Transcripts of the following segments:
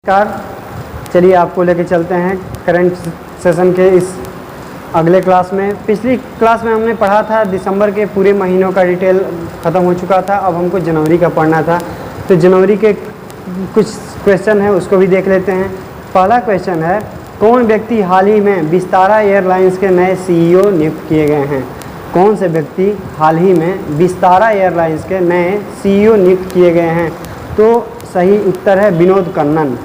नमस्कार। चलिए आपको लेके चलते हैं करंट सेशन के इस अगले क्लास में। पिछली क्लास में हमने पढ़ा था दिसंबर के पूरे महीनों का डिटेल ख़त्म हो चुका था। अब हमको जनवरी का पढ़ना था, तो जनवरी के कुछ क्वेश्चन है उसको भी देख लेते हैं। पहला क्वेश्चन है, कौन व्यक्ति हाल ही में विस्तारा एयरलाइंस के नए CEO नियुक्त किए गए हैं? कौन से व्यक्ति हाल ही में विस्तारा एयरलाइंस के नए CEO नियुक्त किए गए हैं? तो सही उत्तर है विनोद कन्नन।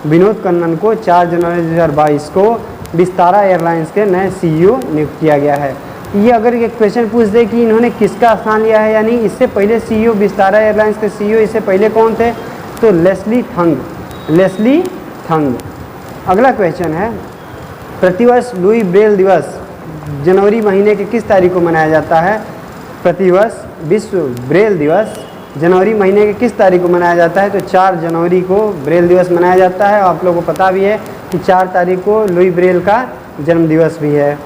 विनोद कन्नन को 4 जनवरी 2022 को विस्तारा एयरलाइंस के नए CEO नियुक्त किया गया है। ये अगर एक क्वेश्चन पूछ दे कि इन्होंने किसका स्थान लिया है, यानी इससे पहले CEO विस्तारा एयरलाइंस के CEO इससे पहले कौन थे, तो लेस्ली थंग। अगला क्वेश्चन है, प्रतिवर्ष लुई ब्रेल दिवस जनवरी महीने के किस तारीख को मनाया जाता है? प्रतिवर्ष विश्व ब्रेल दिवस जनवरी महीने के किस तारीख को मनाया जाता है? तो 4 जनवरी को ब्रेल दिवस मनाया जाता है। आप लोगों को पता भी है कि 4 तारीख को लुई ब्रेल का जन्म दिवस भी है।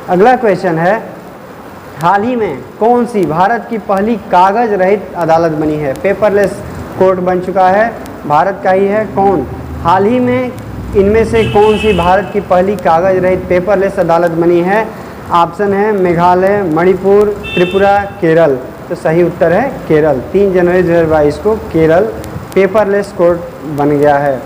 अगला क्वेश्चन है, हाल ही में कौन सी भारत की पहली कागज रहित अदालत बनी है? पेपरलेस कोर्ट बन चुका है, भारत का ही है। कौन? हाल ही में इनमें से कौन सी भारत की पहली कागज रहित पेपरलेस अदालत बनी है? ऑप्शन है मेघालय, मणिपुर, त्रिपुरा, केरल। तो सही उत्तर है केरल। 3 जनवरी 2022 को केरल पेपरलेस कोर्ट बन गया है।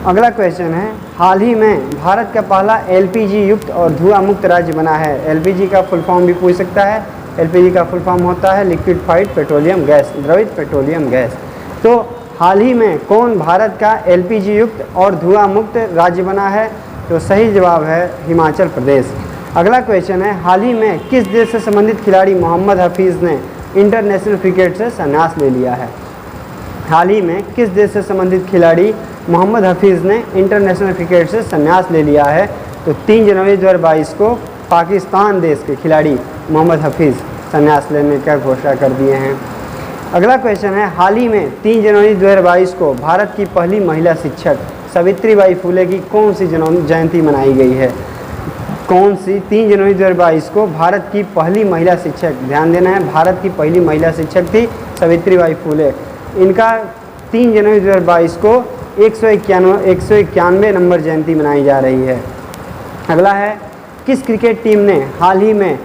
अगला क्वेश्चन है, हाल ही में भारत का पहला LPG युक्त और धुआं मुक्त राज्य बना है। LPG का फुल फॉर्म भी पूछ सकता है। LPG का फुल फॉर्म होता है लिक्विफाइड पेट्रोलियम गैस, द्रवित पेट्रोलियम गैस। तो हाल ही में कौन भारत का LPG युक्त और धुआं मुक्त राज्य बना है? तो सही जवाब है हिमाचल प्रदेश। अगला क्वेश्चन है, हाल ही में किस देश से संबंधित खिलाड़ी मोहम्मद हफीज़ ने इंटरनेशनल क्रिकेट से संन्यास ले लिया है? हाल ही में किस देश से संबंधित खिलाड़ी मोहम्मद हफीज़ ने इंटरनेशनल क्रिकेट से संन्यास ले लिया है? तो 3 जनवरी 2022 को पाकिस्तान देश के खिलाड़ी मोहम्मद हफीज़ संन्यास लेने का घोषणा कर दिए हैं। अगला क्वेश्चन है, हाल ही में 3 जनवरी 2022 को भारत की पहली महिला शिक्षक सावित्रीबाई फुले की कौन सी जयंती मनाई गई है? कौन सी? 3 जनवरी 2022 को भारत की पहली महिला शिक्षक, ध्यान देना है, भारत की पहली महिला शिक्षक थी सावित्रीबाई फुले। इनका 3 जनवरी 2022 को 191 नंबर जयंती मनाई जा रही है। अगला है, किस क्रिकेट टीम ने हाल ही में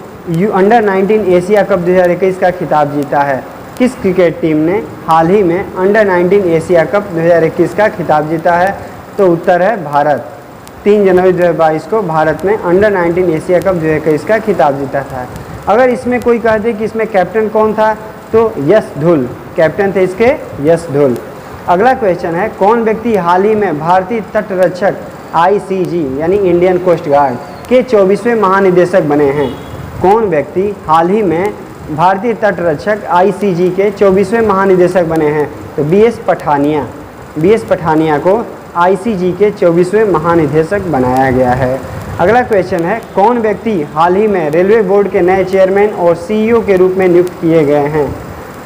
अंडर-19 एशिया कप 2021 का खिताब जीता है? किस क्रिकेट टीम ने हाल ही में अंडर-19 एशिया कप 2021 का खिताब जीता है? तो उत्तर है भारत। 3 जनवरी 2022 को भारत ने अंडर-19 एशिया कप 2021 का खिताब जीता था। अगर इसमें कोई कह दे कि इसमें कैप्टन कौन था, तो यश धुल कैप्टन थे इसके, यश धुल। अगला क्वेश्चन है, कौन व्यक्ति हाल ही में भारतीय तटरक्षक ICG यानी इंडियन कोस्ट गार्ड के 24वें महानिदेशक बने हैं? कौन व्यक्ति हाल ही में भारतीय तटरक्षक ICG के 24वें महानिदेशक बने हैं? तो BS पठानिया को ICG के 24वें महानिदेशक बनाया गया है। अगला क्वेश्चन है, कौन व्यक्ति हाल ही में रेलवे बोर्ड के नए चेयरमैन और CEO के रूप में नियुक्त किए गए हैं?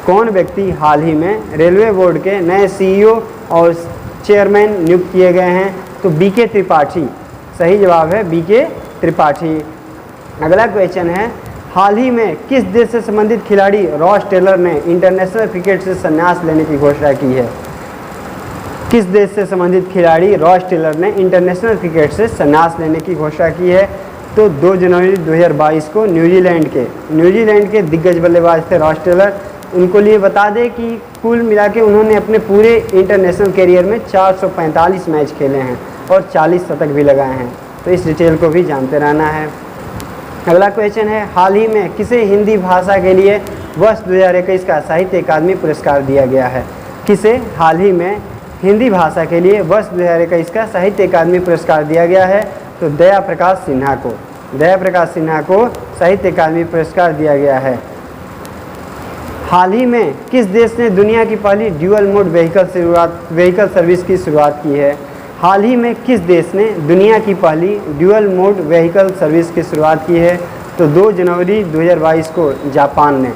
कौन व्यक्ति हाल ही में रेलवे बोर्ड के नए CEO और चेयरमैन नियुक्त किए गए हैं? तो BK त्रिपाठी। सही जवाब है BK त्रिपाठी। अगला क्वेश्चन है, हाल ही में किस देश से संबंधित खिलाड़ी रॉस टेलर ने इंटरनेशनल क्रिकेट से संन्यास लेने की घोषणा की है? किस देश से संबंधित खिलाड़ी रॉस टेलर ने इंटरनेशनल क्रिकेट से संन्यास लेने की घोषणा की है? तो 2 जनवरी 2022 को न्यूजीलैंड के दिग्गज बल्लेबाज थे रॉस टेलर। उनको लिए बता दें कि कुल मिला के उन्होंने अपने पूरे इंटरनेशनल करियर में 445 मैच खेले हैं और 40 शतक भी लगाए हैं। तो इस डिटेल को भी जानते रहना है। अगला क्वेश्चन है, हाल ही में किसे हिंदी भाषा के लिए वर्ष 2021 का साहित्य अकादमी पुरस्कार दिया गया है? किसे हाल ही में हिंदी भाषा के लिए वर्ष 2021 का साहित्य अकादमी पुरस्कार दिया गया है? तो दया प्रकाश सिन्हा को साहित्य अकादमी पुरस्कार दिया गया है। हाल ही में किस देश ने दुनिया की पहली ड्यूअल मोड व्हीकल सर्विस की शुरुआत की है? हाल ही में किस देश ने दुनिया की पहली ड्यूअल मोड व्हीकल सर्विस की शुरुआत की है? तो 2 जनवरी 2022 को जापान ने।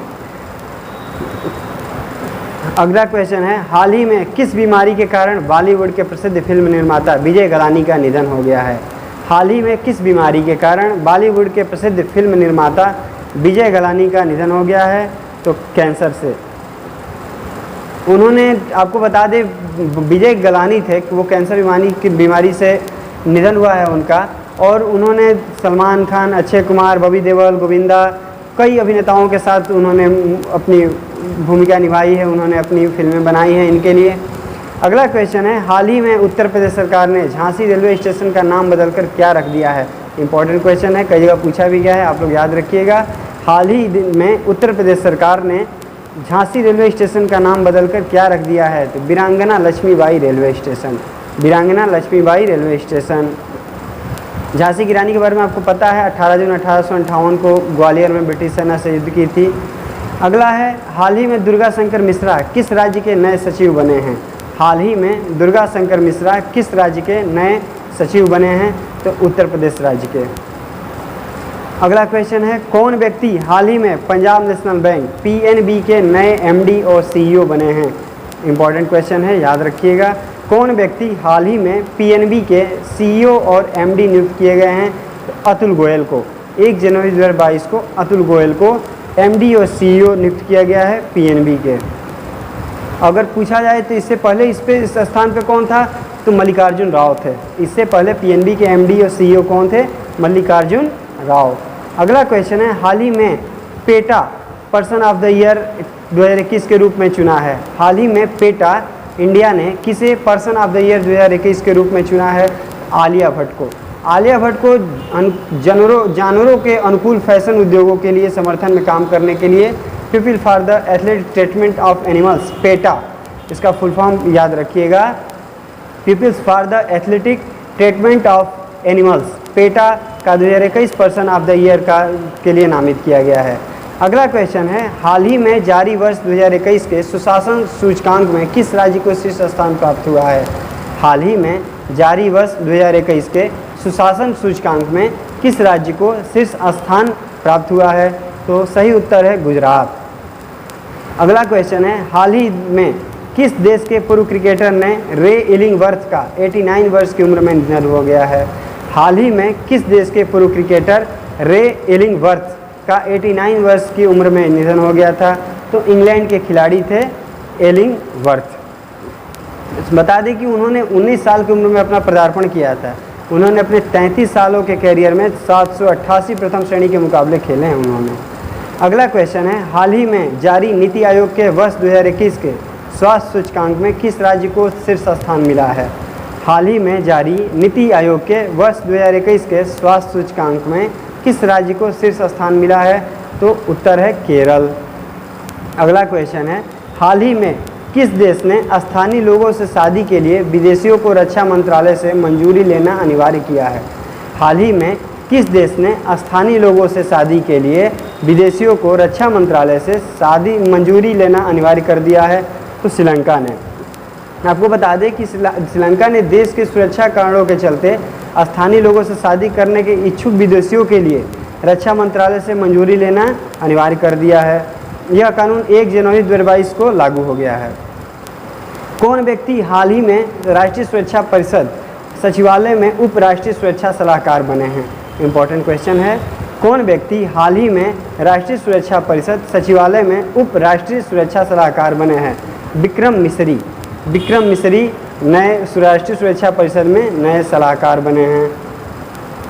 अगला क्वेश्चन है, हाल ही में किस बीमारी के कारण बॉलीवुड के प्रसिद्ध फिल्म निर्माता विजय गलानी का निधन हो गया है? हाल ही में किस बीमारी के कारण बॉलीवुड के प्रसिद्ध फिल्म निर्माता विजय गलानी का निधन हो गया है? तो कैंसर से। उन्होंने, आपको बता दें, विजय गलानी थे कि वो कैंसर बीमारी से निधन हुआ है उनका, और उन्होंने सलमान खान, अक्षय कुमार, बॉबी देओल, गोविंदा, कई अभिनेताओं के साथ उन्होंने अपनी भूमिका निभाई है, उन्होंने अपनी फिल्में बनाई हैं इनके लिए। अगला क्वेश्चन है, हाल ही में उत्तर प्रदेश सरकार ने झांसी रेलवे स्टेशन का नाम बदलकर क्या रख दिया है? इंपॉर्टेंट क्वेश्चन है, कई जगह पूछा भी गया है, आप लोग याद रखिएगा। हाल ही में उत्तर प्रदेश सरकार ने झांसी रेलवे स्टेशन का नाम बदलकर क्या रख दिया है? तो वीरांगना लक्ष्मीबाई रेलवे स्टेशन, वीरांगना लक्ष्मीबाई रेलवे स्टेशन। झांसी की रानी के बारे में आपको पता है, 18 जून 1858 को ग्वालियर में ब्रिटिश सेना से युद्ध की थी। अगला है, हाल ही में दुर्गा शंकर मिश्रा किस राज्य के नए सचिव बने हैं? हाल ही में दुर्गा शंकर मिश्रा किस राज्य के नए सचिव बने हैं? तो उत्तर प्रदेश राज्य के। अगला क्वेश्चन है, कौन व्यक्ति हाल ही में पंजाब नेशनल बैंक पीएनबी के नए एमडी और सीईओ बने हैं? इंपॉर्टेंट क्वेश्चन है, याद रखिएगा। कौन व्यक्ति हाल ही में पीएनबी के सीईओ और एमडी नियुक्त किए गए हैं? तो अतुल गोयल को 1 जनवरी 2022 को अतुल गोयल को एमडी और सीईओ नियुक्त किया गया है पीएनबी के। अगर पूछा जाए तो इससे पहले इस स्थान पे कौन था? तो मल्लिकार्जुन राव थे। इससे पहले पीएनबी के एमडी और सीईओ कौन थे? मल्लिकार्जुन राव। अगला क्वेश्चन है, हाल ही में PETA person of the year 2021 के रूप में चुना है। हाल ही में पेटा इंडिया ने किसे पर्सन ऑफ द ईयर 2021 के रूप में चुना है? आलिया भट्ट को। आलिया भट्ट को जानवरों के अनुकूल फैशन उद्योगों के लिए समर्थन में काम करने के लिए people for the athletic treatment of animals, PETA, इसका फुल फॉर्म याद रखिएगा, peoples for the athletic treatment of animals, PETA का 2021 पर्सन ऑफ द ईयर के लिए नामित किया गया है। अगला क्वेश्चन है, हाल ही में जारी वर्ष 2021 के सुशासन सूचकांक में किस राज्य को शीर्ष स्थान प्राप्त हुआ है? हाल ही में जारी वर्ष 2021 के सुशासन सूचकांक में किस राज्य को शीर्ष स्थान प्राप्त हुआ है? तो सही उत्तर है गुजरात। अगला क्वेश्चन है, हाल ही में किस देश के पूर्व क्रिकेटर ने रे इलिंगवर्थ का 89 वर्ष की उम्र में निधन हो गया है? हाल ही में किस देश के पूर्व क्रिकेटर रे इलिंगवर्थ का 89 वर्ष की उम्र में निधन हो गया था? तो इंग्लैंड के खिलाड़ी थे इलिंगवर्थ। बता दें कि उन्होंने 19 साल की उम्र में अपना पदार्पण किया था। उन्होंने अपने 33 सालों के कैरियर में 788 प्रथम श्रेणी के मुकाबले खेले हैं उन्होंने। अगला क्वेश्चन है, हाल ही में जारी नीति आयोग के वर्ष 2021 के स्वास्थ्य सूचकांक में किस राज्य को शीर्ष स्थान मिला है? हाल ही में जारी नीति आयोग के वर्ष 2021 के स्वास्थ्य सूचकांक में किस राज्य को शीर्ष स्थान मिला है? तो उत्तर है केरल। अगला क्वेश्चन है, हाल ही में किस देश ने स्थानीय लोगों से शादी के लिए विदेशियों को रक्षा मंत्रालय से मंजूरी लेना अनिवार्य किया है? हाल ही में किस देश ने स्थानीय लोगों से शादी के लिए विदेशियों को रक्षा मंत्रालय से मंजूरी लेना अनिवार्य कर दिया है? तो श्रीलंका ने। आपको बता दें कि श्रीलंका ने देश के सुरक्षा कारणों के चलते स्थानीय लोगों से शादी करने के इच्छुक विदेशियों के लिए रक्षा मंत्रालय से मंजूरी लेना अनिवार्य कर दिया है। यह कानून 1 जनवरी 2022 को लागू हो गया है। कौन व्यक्ति हाल ही में राष्ट्रीय सुरक्षा परिषद सचिवालय में उप राष्ट्रीय सुरक्षा सलाहकार बने हैं? इंपॉर्टेंट क्वेश्चन है, कौन व्यक्ति हाल ही में राष्ट्रीय सुरक्षा परिषद सचिवालय में उप राष्ट्रीय सुरक्षा सलाहकार बने हैं? विक्रम मिश्री। विक्रम मिश्री नए राष्ट्रीय सुरक्षा परिषद में नए सलाहकार बने हैं।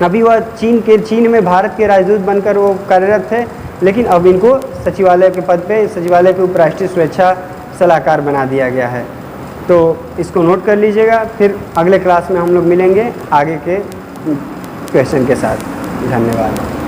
अभी वह चीन में भारत के राजदूत बनकर वो कार्यरत थे, लेकिन अब इनको सचिवालय के पद पे, सचिवालय के उप राष्ट्रीय सुरक्षा सलाहकार बना दिया गया है। तो इसको नोट कर लीजिएगा। फिर अगले क्लास में हम लोग मिलेंगे आगे के क्वेश्चन के साथ। धन्यवाद।